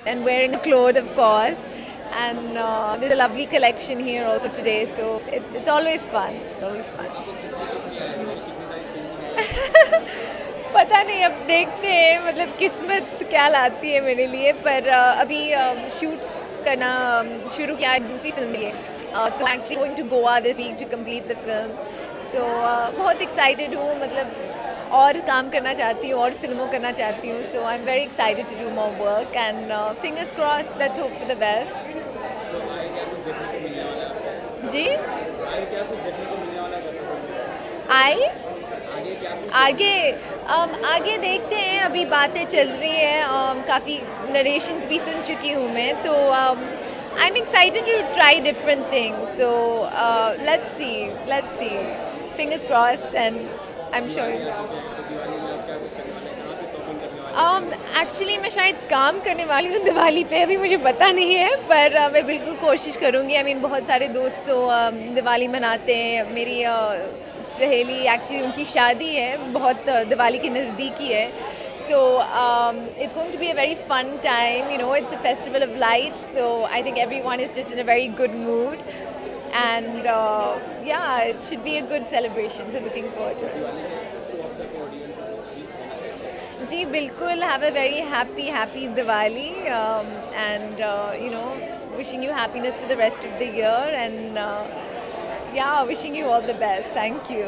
And wearing a clothes, of course. And there's a lovely collection here also today, so it's always fun. It's always fun. पता नहीं, अब देखते हैं, मतलब किस्मत क्या लाती है मेरे लिए, पर अभी शूट करना शुरू किया है दूसरी फिल्म के लिए, तो actually going to Goa this week to complete the film, so बहुत एक्साइटेड हूँ, मतलब और काम करना चाहती हूँ और फिल्मों करना चाहती हूँ, so I am very excited to do more work and fingers crossed, let's hope for the best. जी आगे देखते हैं, अभी बातें चल रही हैं, काफ़ी नरेशंस भी सुन चुकी हूँ मैं, तो I am excited to try different things, so let's see fingers crossed and I am sure. Actually मैं शायद काम करने वाली हूँ दिवाली पे, अभी मुझे पता नहीं है, पर मैं बिल्कुल कोशिश करूँगी. आई मीन बहुत सारे दोस्त तो दिवाली मनाते हैं. मेरी सहेली एक्चुअली उनकी शादी है, बहुत दिवाली के नज़दीकी है, so it's going to be a very fun time, you know, it's a festival of light, so I think everyone is just in a very good mood and yeah it should be a good celebration, so looking forward to it. जी बिल्कुल, have a very happy Diwali and you know, wishing you happiness for the rest of the year and yeah, wishing you all the best. Thank you.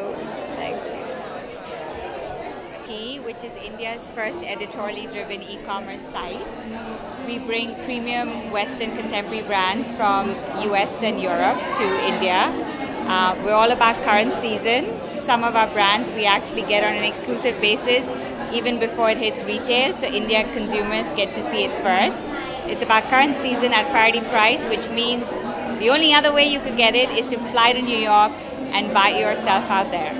Which is India's first editorially driven e-commerce site. We bring premium Western contemporary brands from US and Europe to India. We're all about current season. Some of our brands we actually get on an exclusive basis even before it hits retail, so India consumers get to see it first. It's about current season at parity price, which means the only other way you could get it is to fly to New York and buy it yourself out there.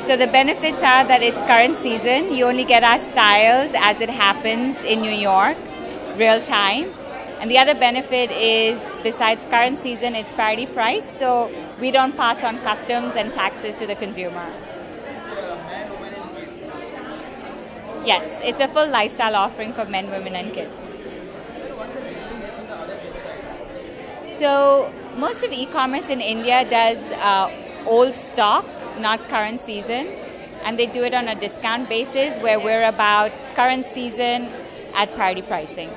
So the benefits are that it's current season. You only get our styles as it happens in New York, real time. And the other benefit is, besides current season, it's parity price. So we don't pass on customs and taxes to the consumer. Yes, it's a full lifestyle offering for men, women and kids. So most of e-commerce in India does old stock, not current season, and they do it on a discount basis, where we're about current season at parity pricing.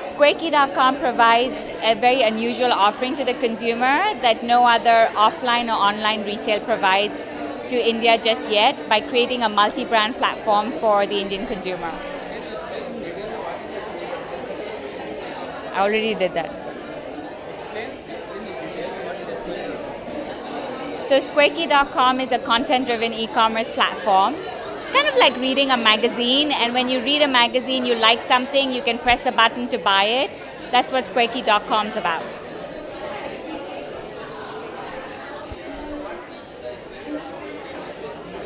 Squarekey.com provides a very unusual offering to the consumer that no other offline or online retail provides to India just yet, by creating a multi-brand platform for the Indian consumer. I already did that. So Squarekey.com is a content-driven e-commerce platform. It's kind of like reading a magazine, and when you read a magazine, you like something, you can press a button to buy it. That's what Squarekey.com is about.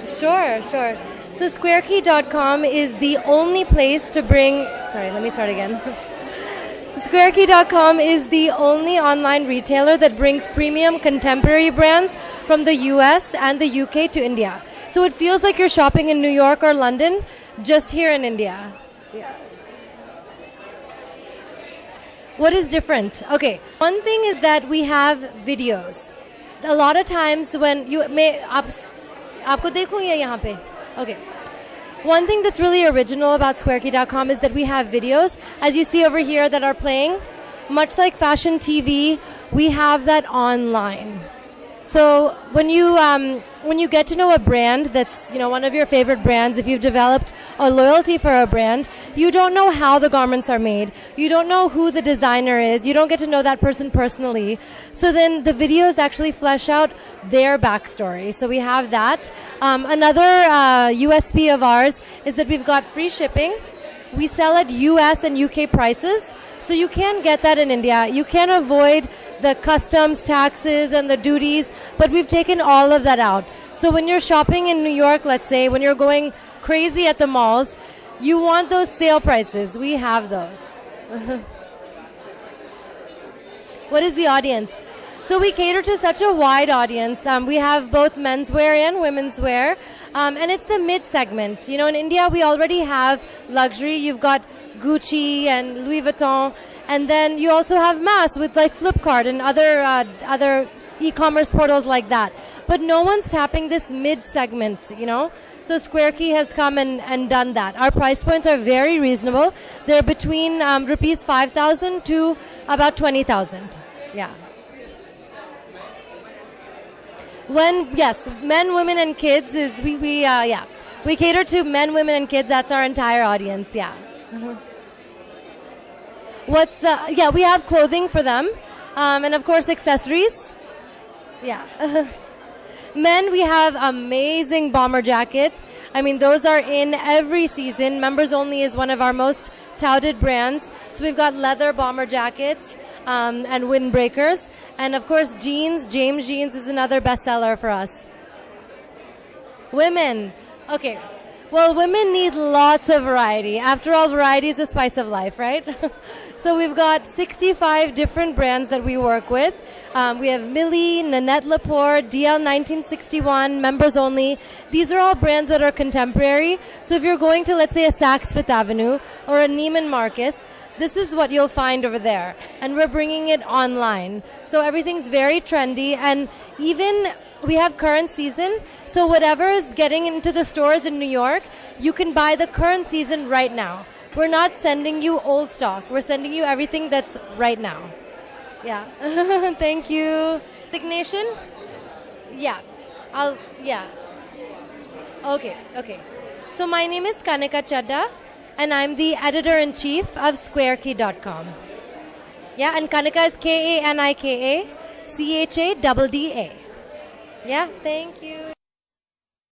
Sure. So Squarekey.com is the only place to bring... Sorry, let me start again. Squarekey.com is the only online retailer that brings premium contemporary brands from the US and the UK to India. So it feels like you're shopping in New York or London, just here in India. Yeah. What is different? Okay, one thing is that we have videos. A lot of times when you may... Aapko dekho ya yahan pe? Okay. One thing that's really original about Squarekey.com is that we have videos, as you see over here, that are playing. Much like fashion TV, we have that online. So when you get to know a brand that's, you know, one of your favorite brands, if you've developed a loyalty for a brand, you don't know how the garments are made. You don't know who the designer is. You don't get to know that person personally. So then the videos actually flesh out their backstory. So we have that. Another USP of ours is that we've got free shipping. We sell at US and UK prices. So you can get that in India. You can avoid the customs, taxes, and the duties, but we've taken all of that out. So when you're shopping in New York, let's say, when you're going crazy at the malls, you want those sale prices. We have those. What is the audience? So we cater to such a wide audience. We have both menswear and women's wear. And it's the mid segment. You know, in India, we already have luxury. You've got Gucci and Louis Vuitton. And then you also have mass with like Flipkart and other e-commerce portals like that. But no one's tapping this mid segment, you know. So Square Key has come and done that. Our price points are very reasonable. They're between rupees 5,000 to about 20,000. Yeah. Yes, men, women, and kids is we cater to men, women, and kids. That's our entire audience. Yeah. We have clothing for them, and of course accessories. Yeah. Men, we have amazing bomber jackets. I mean, those are in every season. Members Only is one of our most touted brands. So we've got leather bomber jackets and windbreakers. And of course, jeans. James Jeans is another bestseller for us. Women. Okay. Well, women need lots of variety. After all, variety is the spice of life, right? So we've got 65 different brands that we work with. We have Millie, Nanette Lepore, DL 1961, Members Only. These are all brands that are contemporary. So if you're going to, let's say, a Saks Fifth Avenue or a Neiman Marcus, this is what you'll find over there. And we're bringing it online. So everything's very trendy. And even we have current season. So whatever is getting into the stores in New York, you can buy the current season right now. We're not sending you old stock. We're sending you everything that's right now. Yeah. Thank you. Designation? Yeah. Okay. So my name is Kanika Chadda, and I'm the editor-in-chief of SquareKey.com. Yeah, and Kanika is Kanika, CHADDA. Yeah, thank you.